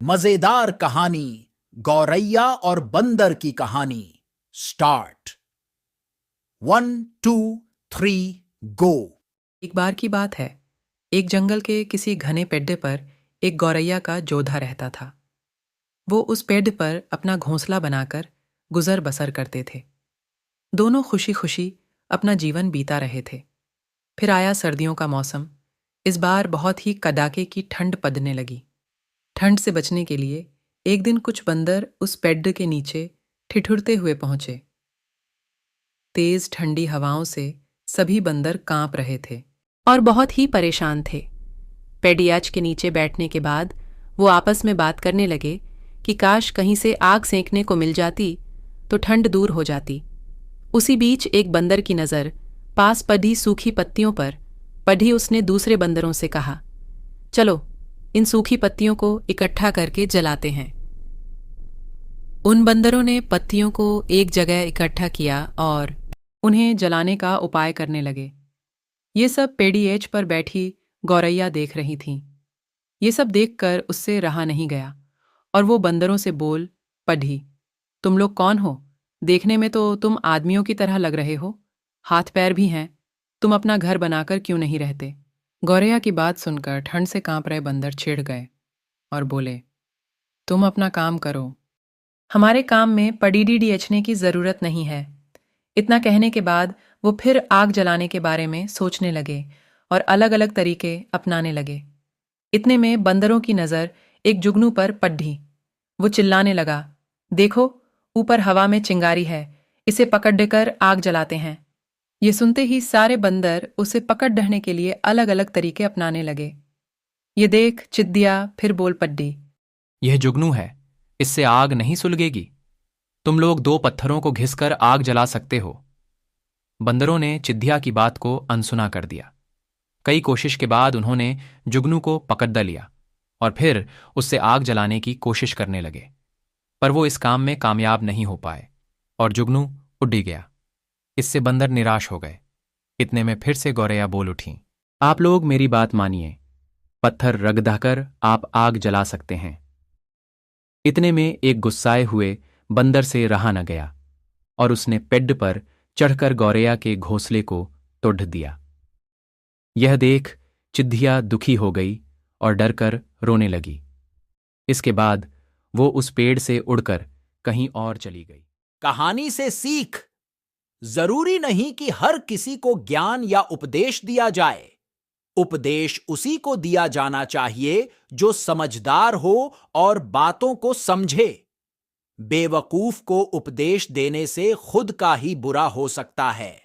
मजेदार कहानी गौरैया और बंदर की कहानी स्टार्ट। 1 2 3 गो। एक बार की बात है। एक जंगल के किसी घने पेड्डे पर एक गौरैया का जोधा रहता था। वो उस पेड़ पर अपना घोंसला बनाकर गुजर बसर करते थे। दोनों खुशी खुशी अपना जीवन बीता रहे थे। फिर आया सर्दियों का मौसम। इस बार बहुत ही कड़ाके की ठंड पड़ने लगी। ठंड से बचने के लिए एक दिन कुछ बंदर उस पेड़ के नीचे ठिठुरते हुए पहुंचे। तेज ठंडी हवाओं से सभी बंदर कांप रहे थे और बहुत ही परेशान थे। पेडियाच के नीचे बैठने के बाद वो आपस में बात करने लगे कि काश कहीं से आग सेंकने को मिल जाती तो ठंड दूर हो जाती। उसी बीच एक बंदर की नज़र पास पड़ी सूखी पत्तियों पर पड़ी। उसने दूसरे बंदरों से कहा, चलो इन सूखी पत्तियों को इकट्ठा करके जलाते हैं। उन बंदरों ने पत्तियों को एक जगह इकट्ठा किया और उन्हें जलाने का उपाय करने लगे। ये सब पेड़ीएच पर बैठी गौरैया देख रही थीं। ये सब देखकर उससे रहा नहीं गया और वो बंदरों से बोल पड़ी, तुम लोग कौन हो? देखने में तो तुम आदमियों की तरह लग रहे हो, हाथ पैर भी हैं। तुम अपना घर बनाकर क्यों नहीं रहते? गौरैया की बात सुनकर ठंड से कांप रहे बंदर छिड़ गए और बोले, तुम अपना काम करो, हमारे काम में पडीडीडीएचने की ज़रूरत नहीं है। इतना कहने के बाद वो फिर आग जलाने के बारे में सोचने लगे और अलग अलग तरीके अपनाने लगे। इतने में बंदरों की नज़र एक जुगनू पर पड़ी। वो चिल्लाने लगा, देखो ऊपर हवा में चिंगारी है, इसे पकड़ आग जलाते हैं। ये सुनते ही सारे बंदर उसे पकड़ ढहने के लिए अलग अलग तरीके अपनाने लगे। ये देख चिद्दिया फिर बोल पड़ी, यह जुगनू है, इससे आग नहीं सुलगेगी। तुम लोग 2 पत्थरों को घिसकर आग जला सकते हो। बंदरों ने चिद्दिया की बात को अनसुना कर दिया। कई कोशिश के बाद उन्होंने जुगनू को पकड़ लिया और फिर उससे आग जलाने की कोशिश करने लगे, पर वो इस काम में कामयाब नहीं हो पाए और जुगनू उड़ गया। इससे बंदर निराश हो गए। इतने में फिर से गौरैया बोल उठी, आप लोग मेरी बात मानिए, पत्थर रगड़कर आप आग जला सकते हैं। इतने में एक गुस्साए हुए बंदर से रहा न गया और उसने पेड़ पर चढ़कर गौरैया के घोंसले को तोड़ दिया। यह देख चिद्दिया दुखी हो गई और डरकर रोने लगी। इसके बाद वो उस पेड़ से उड़कर कहीं और चली गई। कहानी से सीख, जरूरी नहीं कि हर किसी को ज्ञान या उपदेश दिया जाए। उपदेश उसी को दिया जाना चाहिए जो समझदार हो और बातों को समझे। बेवकूफ को उपदेश देने से खुद का ही बुरा हो सकता है।